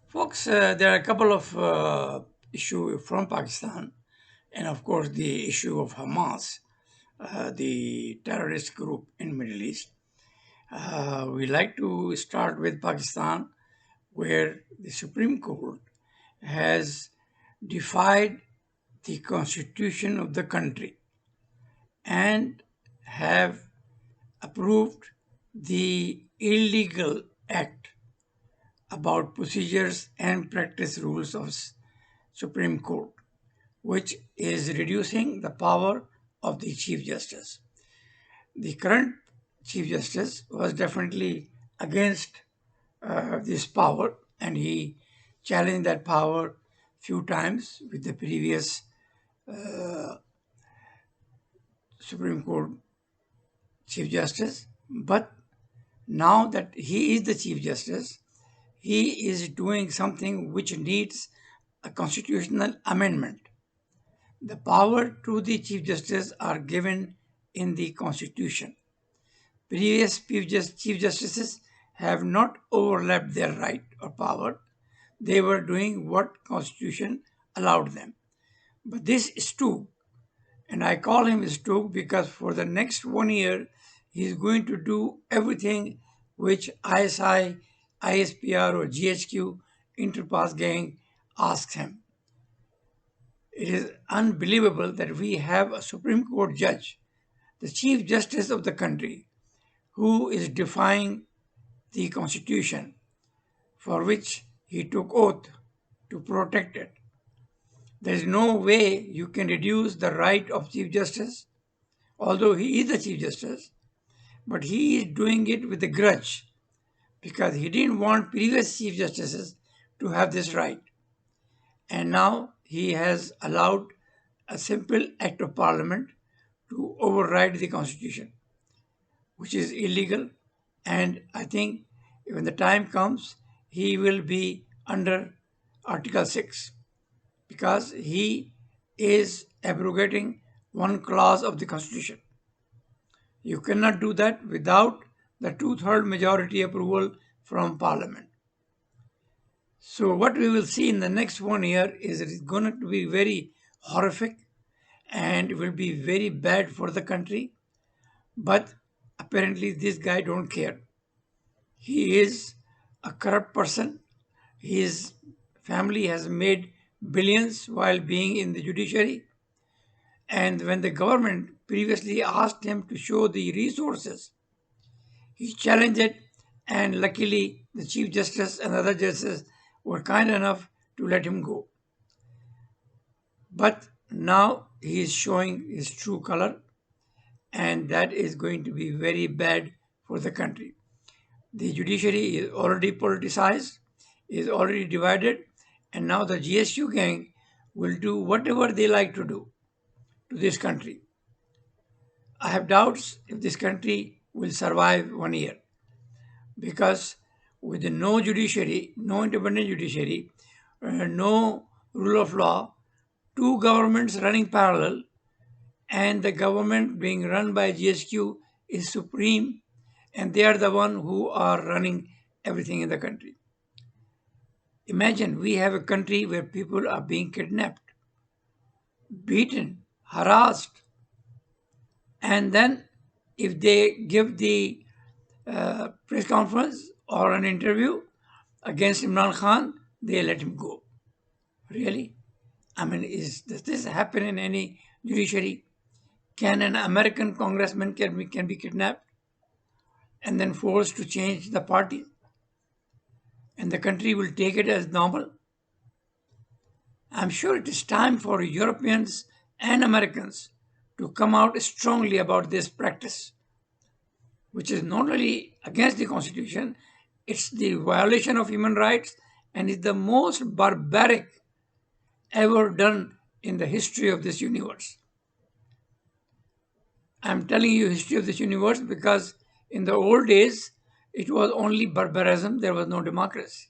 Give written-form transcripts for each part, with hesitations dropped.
Folks, there are a couple of issues from Pakistan, and of course the issue of Hamas, the terrorist group in Middle East. We like to start with Pakistan, where the Supreme Court has defied the constitution of the country and have approved the illegal act about procedures and practice rules of Supreme Court, which is reducing the power of the Chief Justice. The current Chief Justice was definitely against this power, and he challenged that power few times with the previous Supreme Court Chief Justice. But now that he is the Chief Justice, he is doing something which needs a constitutional amendment. The power to the Chief Justice are given in the Constitution. Previous Chief Justices have not overlapped their right or power. They were doing what Constitution allowed them. But this Stu, and I call him Stu because for the next 1 year, he is going to do everything which ISI, ISPR or GHQ Interpass gang asks him. It is unbelievable that we have a Supreme Court judge, the Chief Justice of the country, who is defying the Constitution for which he took oath to protect it. There is no way you can reduce the right of Chief Justice, although he is the Chief Justice, but he is doing it with a grudge because he didn't want previous Chief Justices to have this right. And now he has allowed a simple act of parliament to override the constitution, which is illegal. And I think when the time comes, he will be under Article 6 because he is abrogating one clause of the constitution. You cannot do that without the two-thirds majority approval from parliament. So what we will see in the next 1 year is it is going to be very horrific and it will be very bad for the country. But apparently this guy don't care. He is a corrupt person. His family has made billions while being in the judiciary. And when the government previously asked him to show the resources, he challenged it, and luckily the Chief Justice and other justices were kind enough to let him go. But now he is showing his true color, and that is going to be very bad for the country. The judiciary is already politicized, is already divided, and now the GSU gang will do whatever they like to do to this country. I have doubts if this country will survive 1 year because with no judiciary, no independent judiciary, no rule of law, two governments running parallel, and the government being run by GSQ is supreme, and they are the one who are running everything in the country. Imagine we have a country where people are being kidnapped, beaten, harassed, and then if they give the press conference or an interview against Imran Khan, they let him go. Really? I mean, does this happen in any judiciary? Can an American congressman can be kidnapped and then forced to change the party? And the country will take it as normal? I'm sure it is time for Europeans and Americans to come out strongly about this practice, which is not only against the Constitution, it's the violation of human rights and is the most barbaric ever done in the history of this universe. I'm telling you history of this universe because in the old days, it was only barbarism, there was no democracy.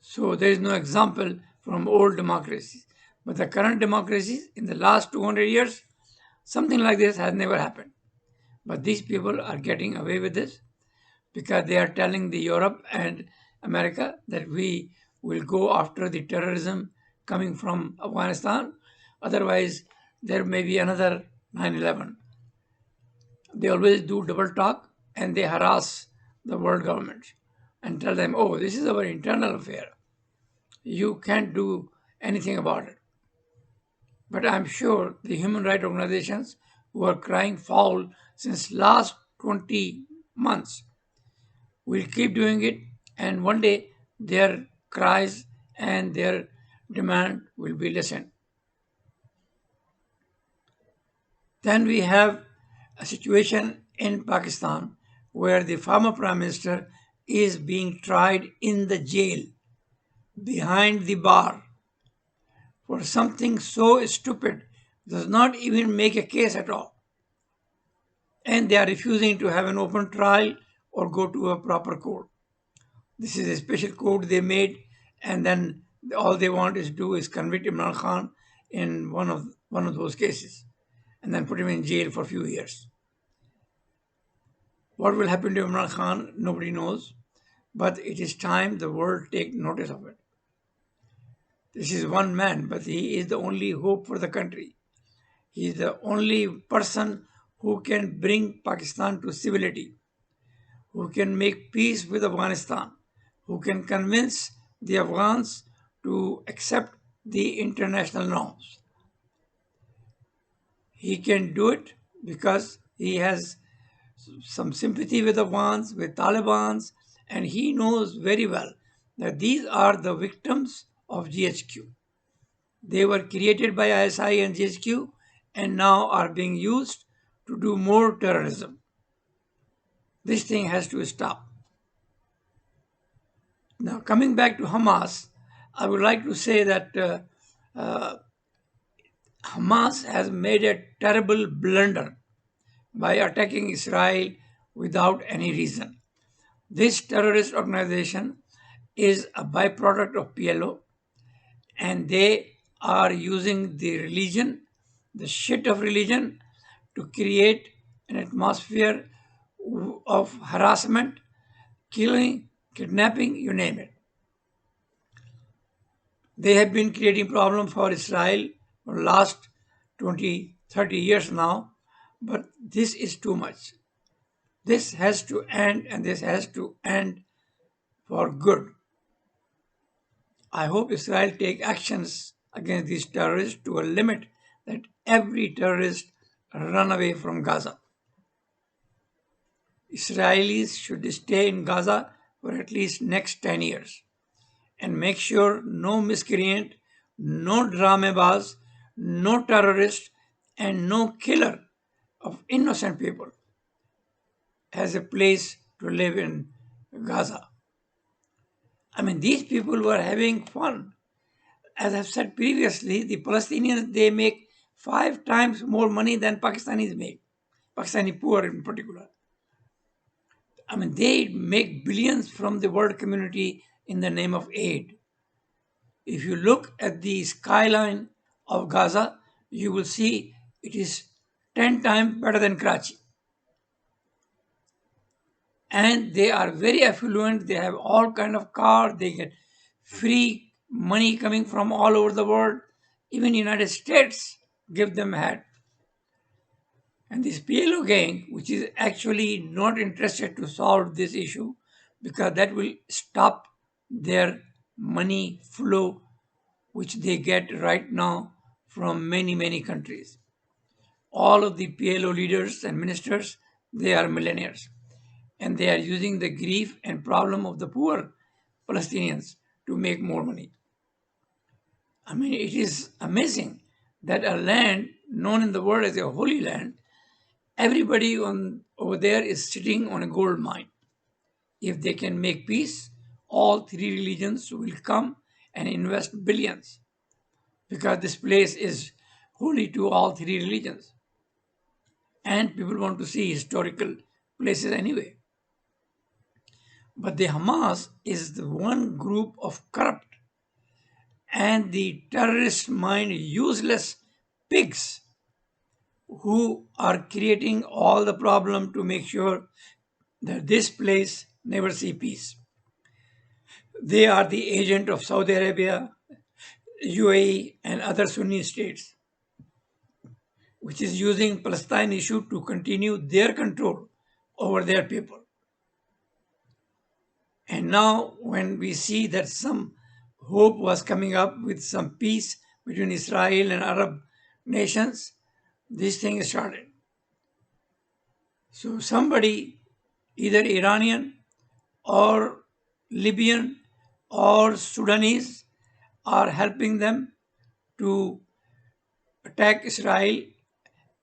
So there is no example from old democracies. But the current democracies in the last 200 years, something like this has never happened. But these people are getting away with this because they are telling the Europe and America that we will go after the terrorism coming from Afghanistan. Otherwise, there may be another 9/11. They always do double talk and they harass the world government and tell them, oh, this is our internal affair. You can't do anything about it. But I'm sure the human rights organizations who are crying foul since last 20 months will keep doing it, and one day their cries and their demand will be listened. Then we have a situation in Pakistan where the former prime minister is being tried in the jail behind the bar for something so stupid, does not even make a case at all. And they are refusing to have an open trial or go to a proper court. This is a special court they made, and then all they want is do is convict Imran Khan in one of those cases, and then put him in jail for a few years. What will happen to Imran Khan, nobody knows, but it is time the world take notice of it. This is one man, but he is the only hope for the country. He is the only person who can bring Pakistan to civility, who can make peace with Afghanistan, who can convince the Afghans to accept the international norms. He can do it because he has some sympathy with Afghans, with Taliban's, and he knows very well that these are the victims of GHQ. They were created by ISI and GHQ and now are being used to do more terrorism. This thing has to stop. Now, coming back to Hamas, I would like to say that Hamas has made a terrible blunder by attacking Israel without any reason. This terrorist organization is a byproduct of PLO, and they are using the religion, the shit of religion, to create an atmosphere of harassment, killing, kidnapping, you name it. They have been creating problems for Israel for the last 20, 30 years now, but this is too much. This has to end, and this has to end for good. I hope Israel take actions against these terrorists to a limit that every terrorist run away from Gaza. Israelis should stay in Gaza for at least next 10 years and make sure no miscreant, no dramebaz, no terrorist, and no killer of innocent people has a place to live in Gaza. I mean, these people were having fun. As I've said previously, the Palestinians, they make 5 times more money than Pakistanis make. Pakistani poor in particular. I mean, they make billions from the world community in the name of aid. If you look at the skyline of Gaza, you will see it is 10 times better than Karachi. And they are very affluent. They have all kind of cars. They get free money coming from all over the world. Even United States give them a hat. And this PLO gang, which is actually not interested to solve this issue because that will stop their money flow, which they get right now from many, many countries. All of the PLO leaders and ministers, they are millionaires. And they are using the grief and problem of the poor Palestinians to make more money. I mean, it is amazing that a land known in the world as a holy land, everybody over there is sitting on a gold mine. If they can make peace, all three religions will come and invest billions because this place is holy to all three religions. And people want to see historical places anyway. But the Hamas is the one group of corrupt and the terrorist mind useless pigs who are creating all the problem to make sure that this place never see peace. They are the agent of Saudi Arabia, UAE, and other Sunni states, which is using Palestine issue to continue their control over their people. And now, when we see that some hope was coming up with some peace between Israel and Arab nations, this thing started. So, somebody, either Iranian or Libyan or Sudanese, are helping them to attack Israel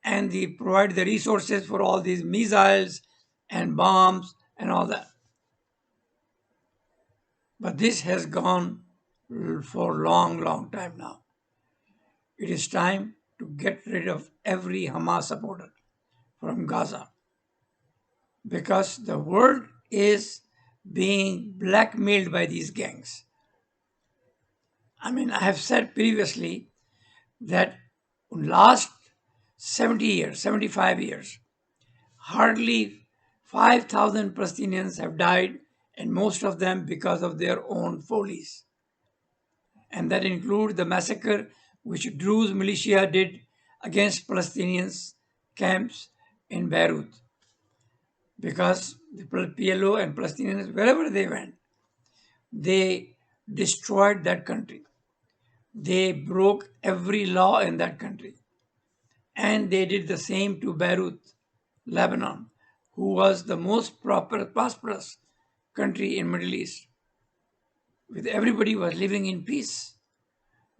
and they provide the resources for all these missiles and bombs and all that. But this has gone for a long, long time now. It is time to get rid of every Hamas supporter from Gaza because the world is being blackmailed by these gangs. I mean, I have said previously that in last 70 years, 75 years, hardly 5,000 Palestinians have died, and most of them because of their own follies. And that includes the massacre which Druze militia did against Palestinians camps in Beirut. Because the PLO and Palestinians, wherever they went, they destroyed that country. They broke every law in that country. And they did the same to Beirut, Lebanon, who was the most prosperous country in Middle East, with everybody was living in peace.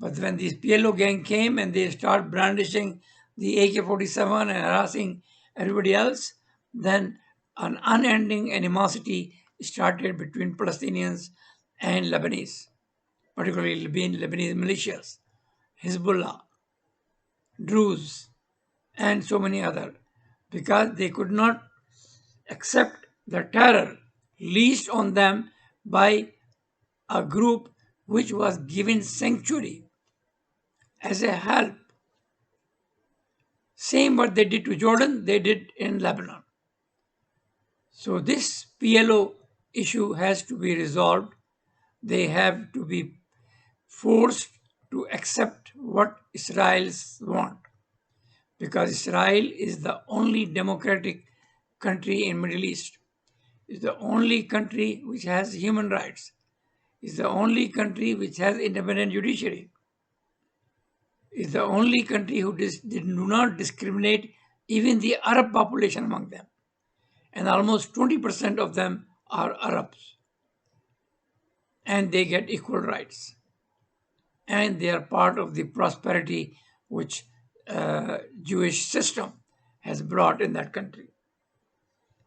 But when this PLO gang came and they start brandishing the AK-47 and harassing everybody else, then an unending animosity started between Palestinians and Lebanese, particularly Lebanese militias, Hezbollah, Druze, and so many other, because they could not accept the terror leased on them by a group which was given sanctuary as a help. Same what they did to Jordan, they did in Lebanon. So this PLO issue has to be resolved. They have to be forced to accept what Israelis want, because Israel is the only democratic country in Middle East. It's the only country which has human rights. It's the only country which has independent judiciary. Is the only country who do not discriminate even the Arab population among them. And almost 20% of them are Arabs. And they get equal rights. And they are part of the prosperity which Jewish system has brought in that country.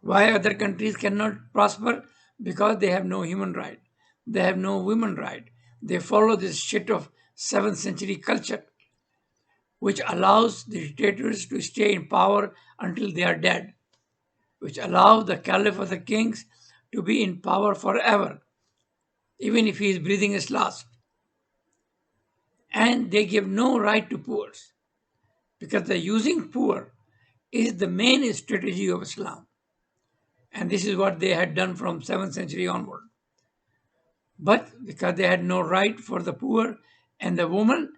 Why other countries cannot prosper? Because they have no human right. They have no women right. They follow this shit of 7th century culture, which allows the dictators to stay in power until they are dead, which allows the caliph or the kings to be in power forever, even if he is breathing his last. And they give no right to poor, because the using poor is the main strategy of Islam. And this is what they had done from 7th century onward. But because they had no right for the poor and the woman,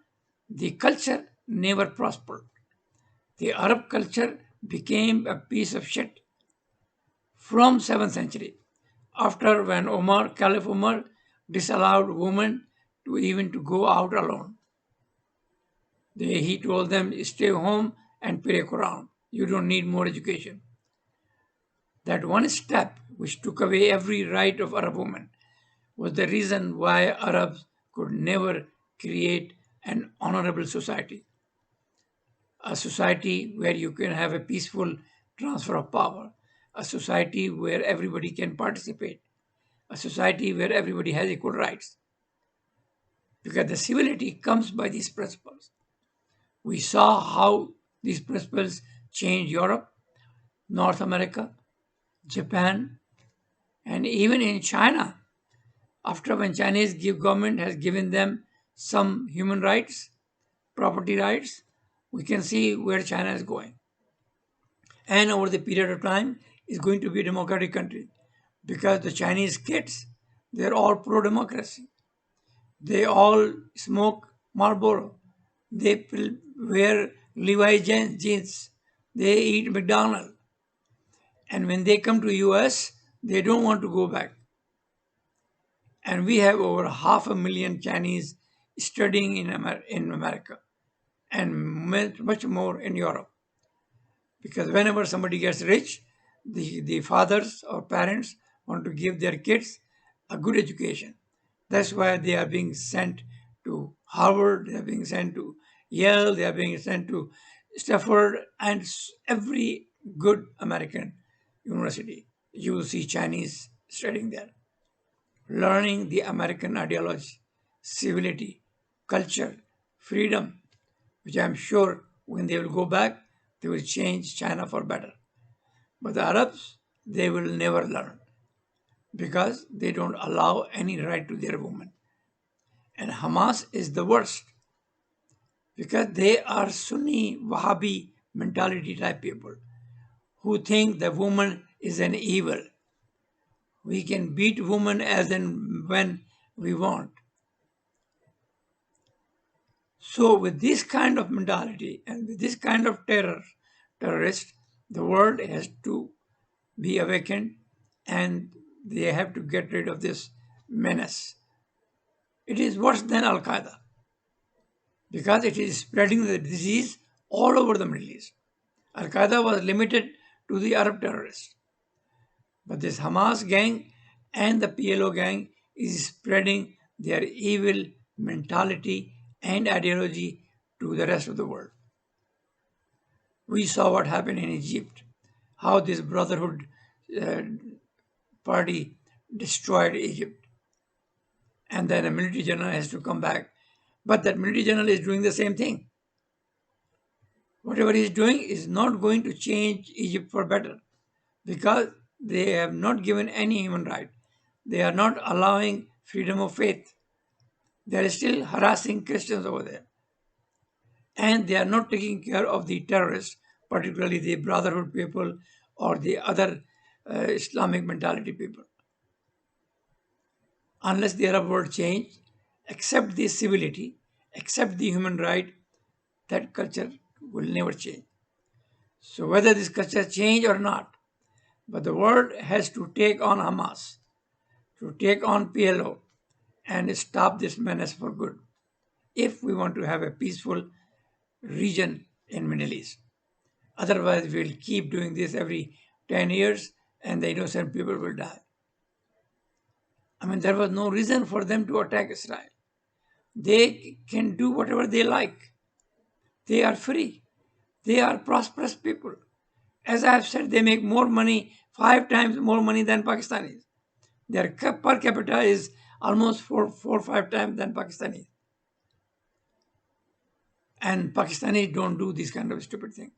the culture never prospered. The Arab culture became a piece of shit from 7th century, after when Caliph Umar disallowed women to even to go out alone. He told them, stay home and pray Quran. You don't need more education. That one step which took away every right of Arab women was the reason why Arabs could never create an honorable society. A society where you can have a peaceful transfer of power, a society where everybody can participate, a society where everybody has equal rights. Because the civility comes by these principles. We saw how these principles changed Europe, North America, Japan, and even in China. After when Chinese government has given them some human rights, property rights, we can see where China is going. And over the period of time, is going to be a democratic country, because the Chinese kids They're all pro-democracy. They all smoke Marlboro. They wear Levi jeans. They eat McDonald's. And when they come to US, they don't want to go back. And we have over 500,000 Chinese studying in America and much more in Europe. Because whenever somebody gets rich, the fathers or parents want to give their kids a good education. That's why they are being sent to Harvard, they are being sent to Yale, they are being sent to Stanford, and every good American university. You will see Chinese studying there, learning the American ideology, civility, culture, freedom, which I'm sure when they will go back, they will change China for better. But the Arabs, they will never learn because they don't allow any right to their women. And Hamas is the worst because they are Sunni Wahhabi mentality type people who think the woman is an evil. We can beat women as and when we want. So with this kind of mentality and with this kind of terrorist, the world has to be awakened and they have to get rid of this menace. It is worse than Al Qaeda because it is spreading the disease all over the Middle East. Al Qaeda was limited to the Arab terrorists, but this Hamas gang and the PLO gang is spreading their evil mentality and ideology to the rest of the world. We saw what happened in Egypt, how this Brotherhood uh, party destroyed Egypt. And then a military general has to come back. But that military general is doing the same thing. Whatever he is doing is not going to change Egypt for better because they have not given any human right. They are not allowing freedom of faith. They are still harassing Christians over there. And they are not taking care of the terrorists, particularly the Brotherhood people or the other Islamic mentality people. Unless the Arab world change, accept the civility, accept the human right, that culture will never change. So whether this culture change or not, but the world has to take on Hamas, to take on PLO, and stop this menace for good. If we want to have a peaceful region in Middle East, otherwise we'll keep doing this every 10 years, and the innocent people will die. I mean, there was no reason for them to attack Israel. They can do whatever they like. They are free. They are prosperous people. As I have said, they make more money, 5 times more money than Pakistanis. Their per capita is almost four or 5 times than Pakistanis. And Pakistanis don't do these kind of stupid things.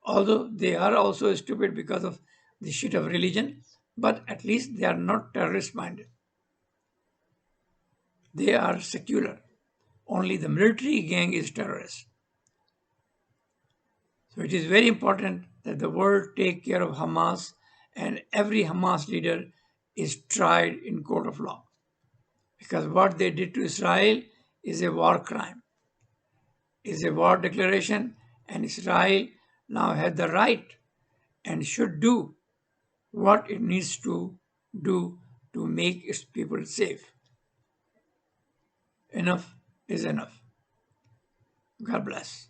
Although they are also stupid because of the shit of religion, but at least they are not terrorist minded. They are secular. Only the military gang is terrorist. So it is very important that the world take care of Hamas and every Hamas leader is tried in court of law. Because what they did to Israel is a war crime, is a war declaration, and Israel now has the right and should do what it needs to do to make its people safe. Enough is enough. God bless.